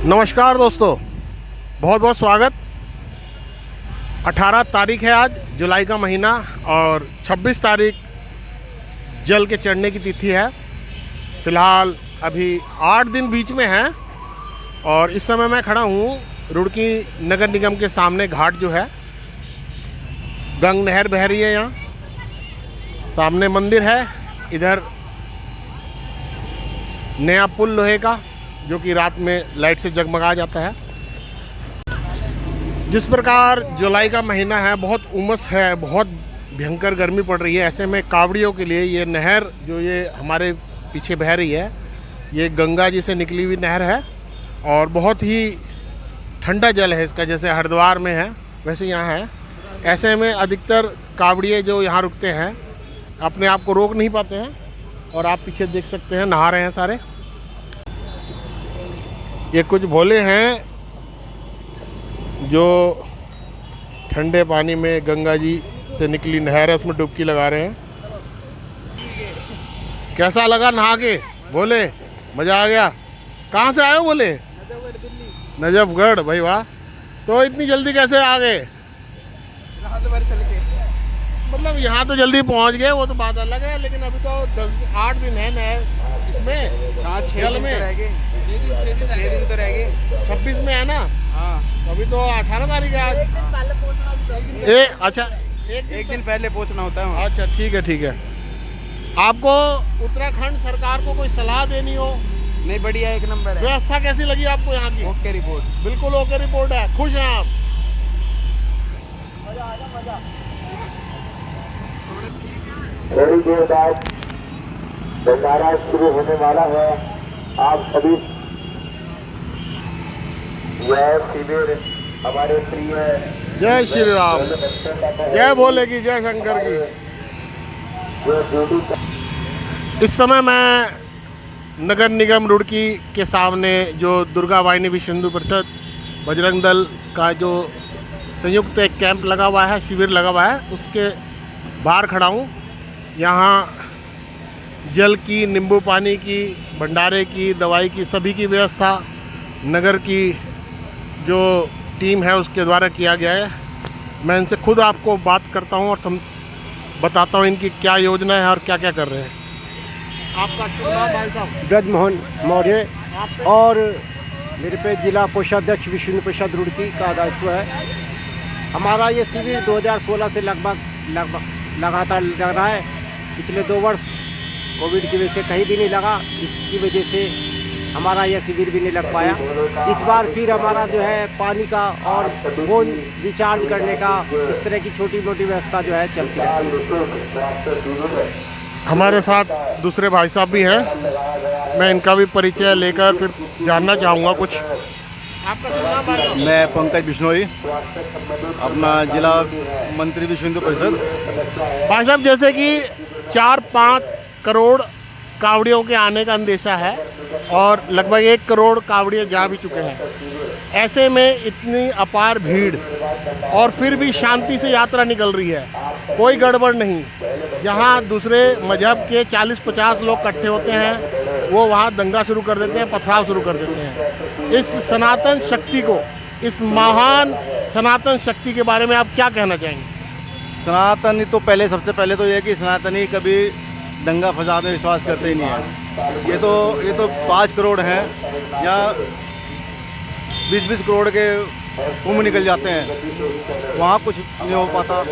नमस्कार दोस्तों, बहुत बहुत स्वागत। 18 तारीख है आज, जुलाई का महीना, और 26 तारीख जल के चढ़ने की तिथि है। फ़िलहाल अभी 8 दिन बीच में हैं और इस समय मैं खड़ा हूँ रुड़की नगर निगम के सामने। घाट जो है, गंग नहर बह रही है, यहाँ सामने मंदिर है, इधर नया पुल लोहे का जो कि रात में लाइट से जगमगा जाता है। जिस प्रकार जुलाई का महीना है, बहुत उमस है, बहुत भयंकर गर्मी पड़ रही है। ऐसे में कावड़ियों के लिए ये नहर जो ये हमारे पीछे बह रही है, ये गंगा जी से निकली हुई नहर है और बहुत ही ठंडा जल है इसका। जैसे हरिद्वार में है वैसे यहाँ है। ऐसे में अधिकतर कावड़िए जो यहाँ रुकते हैं अपने आप को रोक नहीं पाते हैं और आप पीछे देख सकते हैं नहा रहे हैं सारे। ये कुछ भोले हैं जो ठंडे पानी में गंगा जी से निकली नहर है उसमें डुबकी लगा रहे हैं। कैसा लगा नहा के भोले? मज़ा आ गया? कहाँ से आए हो भोले? नजफगढ़। भाई वाह। तो इतनी जल्दी कैसे आ गए? मतलब यहाँ तो जल्दी पहुँच गए, वो तो बात अलग है, लेकिन अभी तो 8 दिन है नहर इसमें। हाँ, 6 दिन में 6 दिन तो रह गए। 26 में है ना? हाँ, अभी तो 18 तारीख है आज। अच्छा, एक दिन पहले पहुंचना होता है। अच्छा, ठीक है ठीक है। आपको उत्तराखंड सरकार को कोई सलाह देनी हो? नहीं, बढ़िया, एक नंबर है। व्यवस्था कैसी लगी आपको यहाँ की? Okay report. बिल्कुल ओके रिपोर्ट है। खुश हैं आप? मजा। थोड़ी देर बाद भंडारा शुरू होने वाला है। आप सभी यह शिविर हमारे प्रिय जय श्री राम, जय भोले की, जय शंकर की। इस समय मैं नगर निगम रुड़की के सामने जो दुर्गा वाहिनी विश्व हिंदू परिषद बजरंग दल का जो संयुक्त एक कैंप लगा हुआ है, शिविर लगा हुआ है, उसके बाहर खड़ा हूँ। यहाँ जल की, नींबू पानी की, भंडारे की, दवाई की, सभी की व्यवस्था नगर की जो टीम है उसके द्वारा किया गया है। मैं इनसे खुद आपको बात करता हूँ और बताता हूँ इनकी क्या योजना है और क्या क्या कर रहे हैं। आपका शुभ नाम भाई साहब? ब्रजमोहन मौर्य, और मेरे पे जिला कोषाध्यक्ष विश्व हिंदू परिषद रुड़की का दायित्व है। हमारा ये शिविर 2016 से लगभग लगातार लग रहा है। पिछले 2 वर्ष कोविड की वजह से कहीं भी नहीं लगा, इसकी वजह से हमारा यह शिविर भी नहीं लग पाया। इस बार फिर हमारा जो है पानी का और फोन रिचार्ज करने का, इस तरह की छोटी मोटी व्यवस्था जो है चलती है। हमारे साथ दूसरे भाई साहब भी हैं, मैं इनका भी परिचय लेकर फिर जानना चाहूँगा कुछ। आपका शुभ नाम भाई साहब? मैं पंकज बिश्नोई, अपना जिला मंत्री विश्व हिंदू परिषद। भाई साहब, जैसे कि 4-5 करोड़ कावड़ियों के आने का अंदेशा है और लगभग 1 करोड़ कावड़िए जा भी चुके हैं। ऐसे में इतनी अपार भीड़ और फिर भी शांति से यात्रा निकल रही है, कोई गड़बड़ नहीं। जहाँ दूसरे मजहब के 40-50 लोग इकट्ठे होते हैं, वो वहाँ दंगा शुरू कर देते हैं, पथराव शुरू कर देते हैं। इस सनातन शक्ति को, इस महान सनातन शक्ति के बारे में आप क्या कहना चाहेंगे? सनातनी तो सबसे पहले तो ये है कि सनातनी कभी दंगा फसाद में विश्वास करते ही नहीं है। ये तो 5 करोड़ हैं, या 20-20 करोड़ के कुंभ निकल जाते हैं, वहाँ कुछ नहीं हो पाता।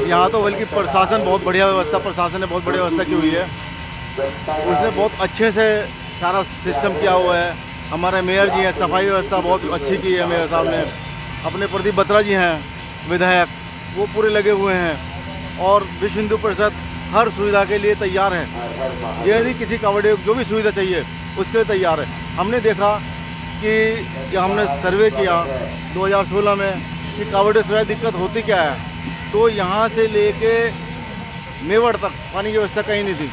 यहाँ तो बल्कि प्रशासन बहुत बढ़िया व्यवस्था, प्रशासन ने बहुत बढ़िया व्यवस्था की हुई है। उसने बहुत अच्छे से सारा सिस्टम किया हुआ है। हमारे मेयर जी हैं, सफाई व्यवस्था बहुत अच्छी की है मेयर साहब ने। अपने प्रदीप बत्रा जी हैं विधायक, वो पूरे लगे हुए हैं और विश्व हिंदू परिषद हर सुविधा के लिए तैयार है। यदि किसी कावड़िए को जो भी सुविधा चाहिए उसके लिए तैयार है। हमने देखा कि जब हमने सर्वे किया 2016 में कि कावड़ियों से दिक्कत होती क्या है, तो यहाँ से लेके मेवड़ तक पानी की व्यवस्था कहीं नहीं थी।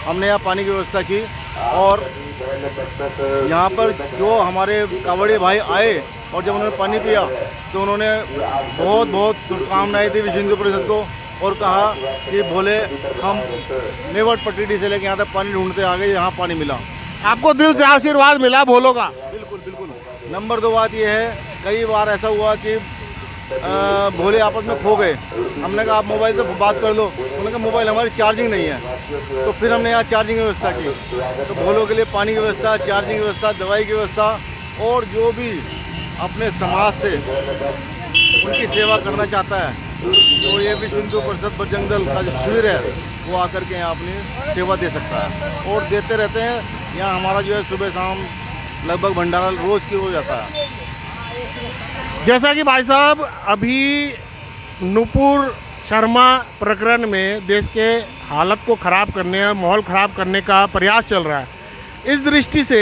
हमने यहाँ पानी की व्यवस्था की और यहाँ पर जो हमारे कावड़िए भाई आए और जब उन्होंने पानी पिया तो उन्होंने बहुत बहुत शुभकामनाएं दी विश्व हिंदू परिषद को और कहा कि भोले हम मेवट पटरी से लेके यहाँ तक पानी ढूंढते आ गए, यहाँ पानी मिला। आपको दिल से आशीर्वाद मिला भोलों का? बिल्कुल बिल्कुल। नंबर 2 बात ये है, कई बार ऐसा हुआ कि भोले आपस में खो गए। हमने कहा आप मोबाइल से बात कर लो, उन्होंने कहा मोबाइल हमारी चार्जिंग नहीं है। तो फिर हमने यहाँ चार्जिंग की व्यवस्था की। तो भोलों के लिए पानी की व्यवस्था, चार्जिंग की व्यवस्था, दवाई की व्यवस्था, और जो भी अपने समाज से उनकी सेवा करना चाहता है तो ये विश्व हिंदू परिषद बजरंग दल का जो शिविर है वो आकर के यहाँ अपनी सेवा दे सकता है, और देते रहते हैं। यहाँ हमारा जो है सुबह शाम लगभग भंडारा रोज़ की हो जाता है। जैसा कि भाई साहब अभी नुपुर शर्मा प्रकरण में देश के हालत को ख़राब करने और माहौल ख़राब करने का प्रयास चल रहा है, इस दृष्टि से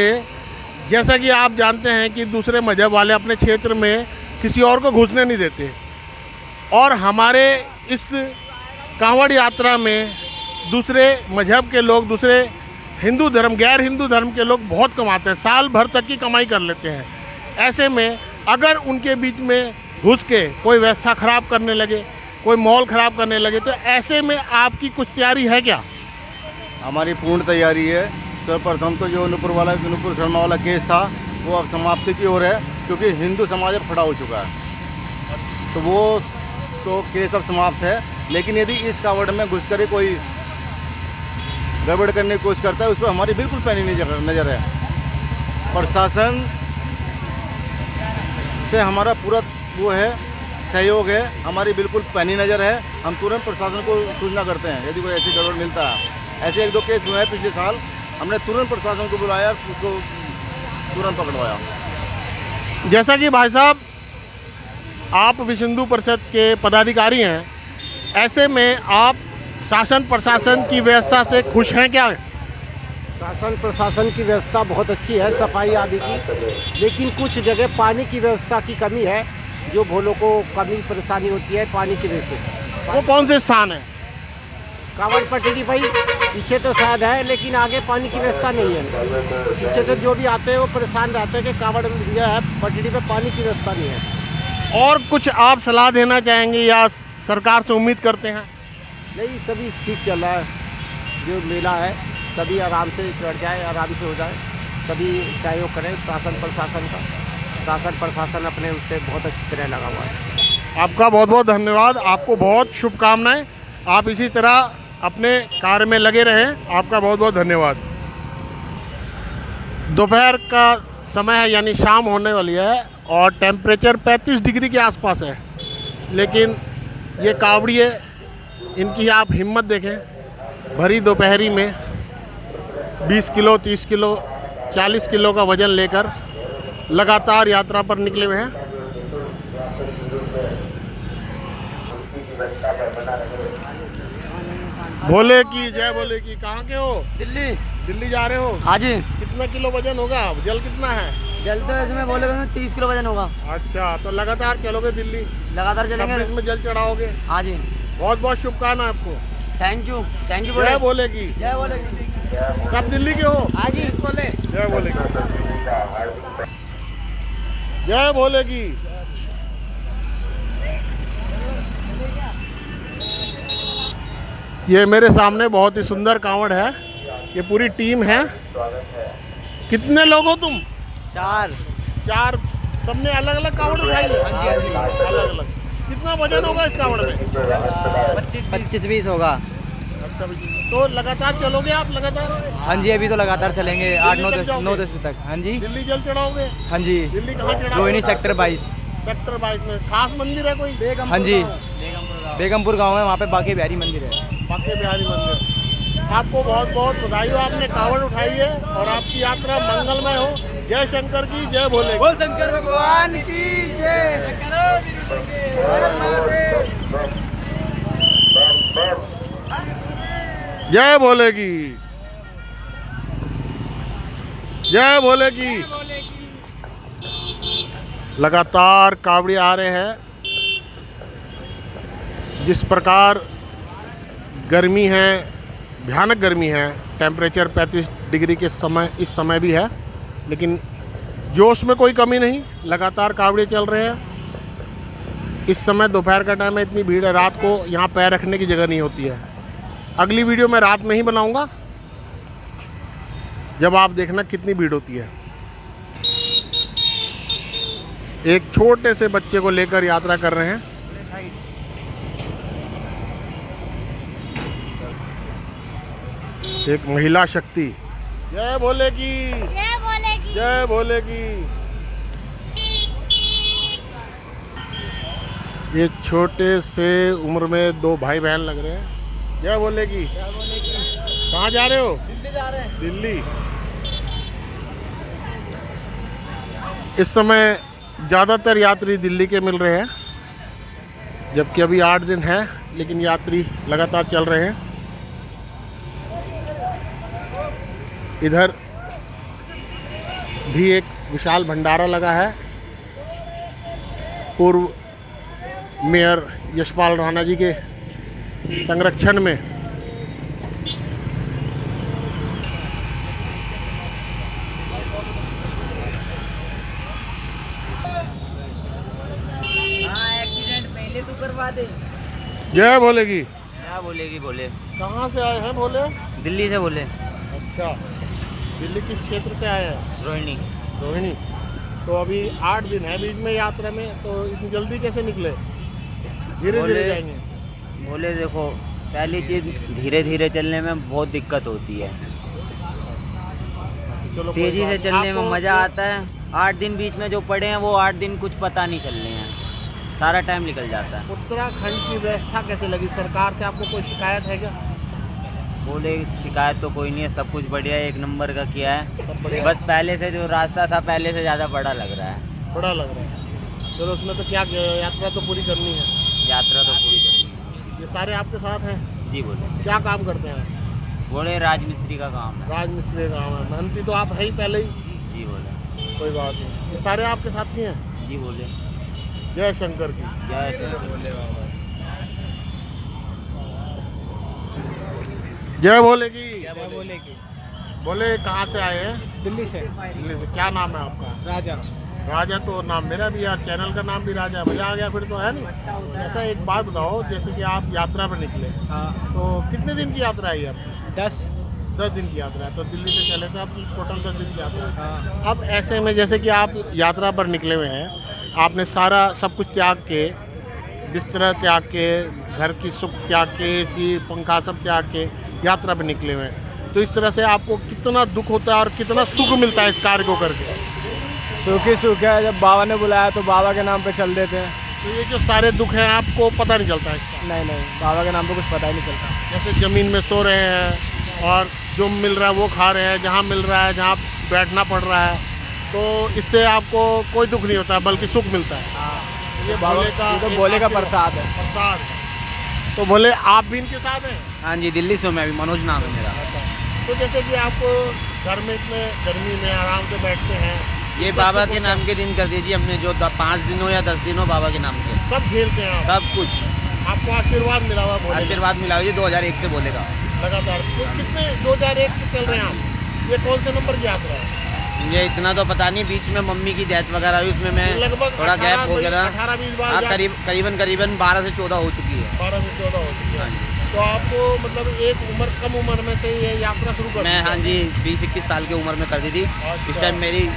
जैसा कि आप जानते हैं कि दूसरे मजहब वाले अपने क्षेत्र में किसी और को घुसने नहीं देते, और हमारे इस कांवड़ यात्रा में दूसरे मजहब के लोग, दूसरे हिंदू धर्म, गैर हिंदू धर्म के लोग बहुत कमाते हैं, साल भर तक की कमाई कर लेते हैं। ऐसे में अगर उनके बीच में घुस के कोई व्यवस्था ख़राब करने लगे, कोई माहौल ख़राब करने लगे, तो ऐसे में आपकी कुछ तैयारी है क्या? हमारी पूर्ण तैयारी है। सर्वप्रथम तो जो नुपुर शर्मा वाला केस था वो अब समाप्ति की ओर है, क्योंकि हिंदू समाज अब खड़ा हो चुका है। तो वो तो केस अब समाप्त है। लेकिन यदि इस कावड़ में घुसकर कोई गड़बड़ करने की कोशिश करता है, उस पर हमारी बिल्कुल पैनी नज़र है। प्रशासन से हमारा पूरा वो है, सहयोग है, हमारी बिल्कुल पैनी नज़र है। हम तुरंत प्रशासन को सूचना करते हैं यदि कोई ऐसी गड़बड़ मिलता है। ऐसे 1-2 केस हुए हैं पिछले साल, हमने तुरंत प्रशासन को बुलाया, उसको तुरंत पकड़वाया। जैसा कि भाई साहब आप विश्व हिंदू परिषद के पदाधिकारी हैं, ऐसे में आप शासन प्रशासन की व्यवस्था से खुश हैं क्या? शासन प्रशासन की व्यवस्था बहुत अच्छी है, सफाई आदि की, लेकिन कुछ जगह पानी की व्यवस्था की कमी है, जो भोलों को कमी परेशानी होती है पानी की वजह से। वो कौन से स्थान है? कांवड़ पटड़ी भाई पीछे तो शायद है, लेकिन आगे पानी की व्यवस्था नहीं है। पीछे से जो भी आते हैं वो परेशान रहते हैं कि कांवड़ जो है पटड़ी पे पानी की व्यवस्था नहीं है। और कुछ आप सलाह देना चाहेंगे या सरकार से उम्मीद करते हैं? नहीं, सभी ठीक चल रहा है। जो मेला है सभी आराम से चढ़ जाए, आराम से हो जाए, सभी सहयोग करें शासन प्रशासन का। शासन प्रशासन अपने उससे बहुत अच्छी तरह लगा हुआ है। आपका बहुत बहुत धन्यवाद, आपको बहुत शुभकामनाएं। आप इसी तरह अपने कार्य में लगे रहें। आपका बहुत बहुत धन्यवाद। दोपहर का समय है, यानी शाम होने वाली है, और टेम्परेचर 35 डिग्री के आसपास है, लेकिन ये कावड़िए, इनकी आप हिम्मत देखें। भरी दोपहरी में 20 किलो, 30 किलो, 40 किलो का वज़न लेकर लगातार यात्रा पर निकले हुए हैं। भोले की जय, भोले की। कहाँ के हो? दिल्ली। दिल्ली जा रहे हो? हाँ जी। कितना किलो वजन होगा? जल कितना है? जल तो इसमें बोलेगा 30 किलो वजन होगा। अच्छा, तो लगातार चलोगे दिल्ली? लगातार चलेंगे। इसमें जल चढ़ाओगे? हाँ जी। बहुत बहुत शुभकामनाएं आपको। Thank you. जय भोले की। जय भोले की। सब दिल्ली के हो? हाँ जी। बोले जय भोले की। जय भोले की। ये मेरे सामने बहुत ही सुंदर कांवड़ है, ये पूरी टीम है। कितने लोग हो तुम? 4। सबने अलग अलग कांवड़ उठाई है? अलग अलग। कितना वजन होगा इस कांवड़ में? 25-20 होगा। अच्छा, तो लगातार चलोगे आप? लगातार? हाँ जी, अभी तो लगातार चलेंगे 8-9-10 तक। हाँ जी। दिल्ली जल चढ़ाओगे? हाँ जी। दिल्ली कहाँ चढ़ाओगे? रोहिणी सेक्टर 22। सेक्टर 22 में खास मंदिर है कोई? हाँ जी, बेगमपुर गांव है, वहाँ पे बांके बिहारी मंदिर है। बांके बिहारी मंदिर। आपको बहुत बहुत बधाई हो, आपने कांवड़ उठाई है और आपकी यात्रा मंगलमय हो। जय शंकर की, जय भोले की। बोल शंकर भगवान की जय। जय भोले की। जय भोले की। लगातार कावड़ी आ रहे हैं। जिस प्रकार गर्मी है, भयानक गर्मी है, टेम्परेचर 35 डिग्री के समय इस समय भी है, लेकिन जोश में कोई कमी नहीं। लगातार कावड़े चल रहे हैं। इस समय दोपहर का टाइम है, इतनी भीड़ है, रात को यहाँ पैर रखने की जगह नहीं होती है। अगली वीडियो मैं रात में ही बनाऊंगा, जब आप देखना कितनी भीड़ होती है। एक छोटे से बच्चे को लेकर यात्रा कर रहे हैं। एक महिला शक्ति। जय भोले की, जय भोले की। जय भोले की। ये छोटे से उम्र में दो भाई बहन लग रहे हैं। जय भोले की। कहाँ जा रहे हो? दिल्ली जा रहे हैं। दिल्ली। इस समय ज़्यादातर यात्री दिल्ली के मिल रहे हैं, जबकि अभी 8 दिन है, लेकिन यात्री लगातार चल रहे हैं। इधर भी एक विशाल भंडारा लगा है। पूर्व मेयर यशपाल राणा जी के संरक्षण में। एक्सीडेंट पहले तो करवा दे। जय भोले की। क्या बोलेगी बोले? कहाँ से आए हैं भोले? दिल्ली से बोले। अच्छा, दिल्ली किस क्षेत्र से आए हैं? रोहिणी। रोहिणी। तो अभी 8 दिन है बीच में यात्रा में, तो इतनी जल्दी कैसे निकले? धीरे धीरे जाएंगे। बोले देखो, पहली चीज़ धीरे धीरे चलने में बहुत दिक्कत होती है, चलो तेज़ी से चलने में आपको मज़ा आता है। 8 दिन बीच में जो पड़े हैं वो 8 दिन कुछ पता नहीं चलने हैं, सारा टाइम निकल जाता है। उत्तराखंड की व्यवस्था कैसे लगी? सरकार से आपको कोई शिकायत है क्या? बोले शिकायत तो कोई नहीं है, सब कुछ बढ़िया है, 1 नंबर का किया है। सब बढ़िया। बस पहले से जो रास्ता था पहले से ज़्यादा बड़ा लग रहा है। बड़ा लग रहा है। चलो उसमें तो क्या, यात्रा तो पूरी करनी है। यात्रा तो पूरी करनी है। ये सारे आपके साथ हैं? जी बोले। क्या काम करते हैं? बोले राजमिस्त्री का काम है। राजमिस्त्री का काम है। मेहनती तो आप है ही पहले ही। जी बोले। कोई बात नहीं। ये सारे आपके साथी हैं? जी बोले। जय शंकर की। जय श्री जय भोले की। जय भोले की। बोले कहाँ से आए हैं? दिल्ली से। दिल्ली से। क्या नाम है आपका? राजा। राजा। तो नाम मेरा भी यार, चैनल का नाम भी राजा। मजा आ गया फिर तो, है नहीं? ऐसा एक बात बताओ, जैसे कि आप यात्रा पर निकले, हाँ। तो कितने दिन की यात्रा है ये आपकी? 10। 10 दिन की यात्रा है। तो दिल्ली से चले थे, आपकी टोटल 10 दिन की यात्रा है। हाँ। अब ऐसे में जैसे कि आप यात्रा पर निकले हुए हैं, आपने सारा सब कुछ त्याग के, बिस्तर त्याग के, घर की सुख त्याग के, एसी पंखा सब त्याग के यात्रा पर निकले हुए हैं, तो इस तरह से आपको कितना दुख होता है और कितना सुख मिलता है इस कार्य को करके? सुख ही सुख है, जब बाबा ने बुलाया तो बाबा के नाम पे चल देते हैं। तो ये जो सारे दुख हैं आपको पता नहीं चलता है इसका? नहीं नहीं, बाबा के नाम पे कुछ पता ही नहीं चलता। जैसे ज़मीन में सो रहे हैं और जो मिल रहा है वो खा रहे हैं, जहाँ मिल रहा है, जहाँ बैठना पड़ रहा है, तो इससे आपको कोई दुख नहीं होता बल्कि सुख मिलता है। ये भोले का, ये तो भोले का प्रसाद है। प्रसाद। तो भोले आप भी इनके साथ हैं? हाँ जी, दिल्ली से मैं भी, मनोज नाम है मेरा। तो जैसे कि आपको घर में इतने गर्मी में आराम से बैठते हैं, ये बाबा के नाम के दिन कर दीजिए, हमने जो 5 दिन हो या 10 दिन हो बाबा के नाम के, सब खेलते हैं आप? सब कुछ आपको आशीर्वाद मिला हुआ भोले का? आशीर्वाद मिला जी 2001 से बोलेगा लगातार। तो कितने 2001 से चल रहे हैं आप? ये कौन से नंबर की यात्रा है? मुझे इतना तो पता नहीं, बीच में मम्मी की डेथ वगैरह हुई, उसमें मैं लगभग थोड़ा गैप हो गया था। 18-20 बार हाँ, करीबन 12 से 14 हो चुकी है। 12 से 14 हो चुकी है। हाँ जी। तो आपको मतलब एक कम उम्र में से ये यात्रा शुरू कर? मैं हाँ जी 20-21 साल की उम्र में कर दी थी। अच्छा। इस टाइम मेरी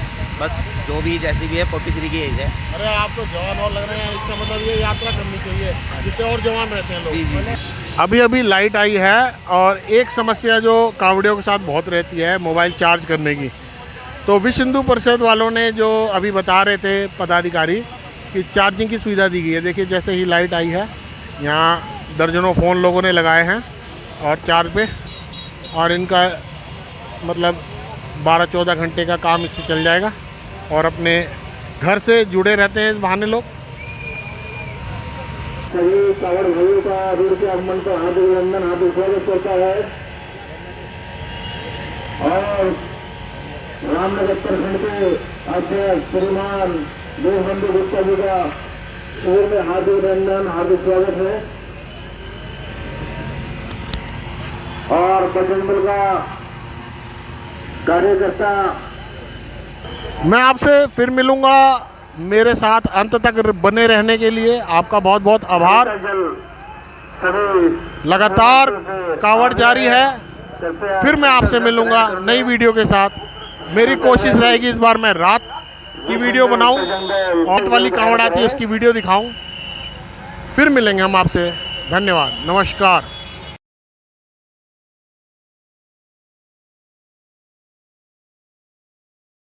बस जो भी जैसी भी है 43 की एज है। अरे आप तो जवान और लग रहे हैं, इसका मतलब ये यात्रा करनी चाहिए जिससे और जवान रहते हैं जी लोग। जी। अभी अभी लाइट आई है और एक समस्या जो कांवड़ियों के साथ बहुत रहती है, मोबाइल चार्ज करने की। तो विश्व हिंदू परिषद वालों ने जो अभी बता रहे थे पदाधिकारी कि चार्जिंग की सुविधा दी गई है। देखिए जैसे ही लाइट आई है, यहाँ दर्जनों फ़ोन लोगों ने लगाए हैं और चार्ज पे, और इनका मतलब 12-14 घंटे का काम इससे चल जाएगा और अपने घर से जुड़े रहते हैं इस बहाने लोग। सभी कांवड़ भाइयों का रूढ़ के आगमन पर हार्दिक अभिनंदन, हार्दिक स्वागत करता है। और रामनगर प्रखंड के अध्यक्ष श्रीमान देवबंधु गुप्ता जी का शिविर में हार्दिक अभिनंदन, हार्दिक स्वागत है। और बजरंग दल का कार्यकर्ता, मैं आपसे फिर मिलूँगा। मेरे साथ अंत तक बने रहने के लिए आपका बहुत बहुत आभार। लगातार कांवड़ जारी है। फिर मैं आपसे मिलूँगा नई वीडियो के साथ। मेरी कोशिश रहेगी इस बार मैं रात की वीडियो बनाऊं और वाली कांवड़ आती है उसकी वीडियो दिखाऊं। फिर मिलेंगे हम आपसे। धन्यवाद, नमस्कार।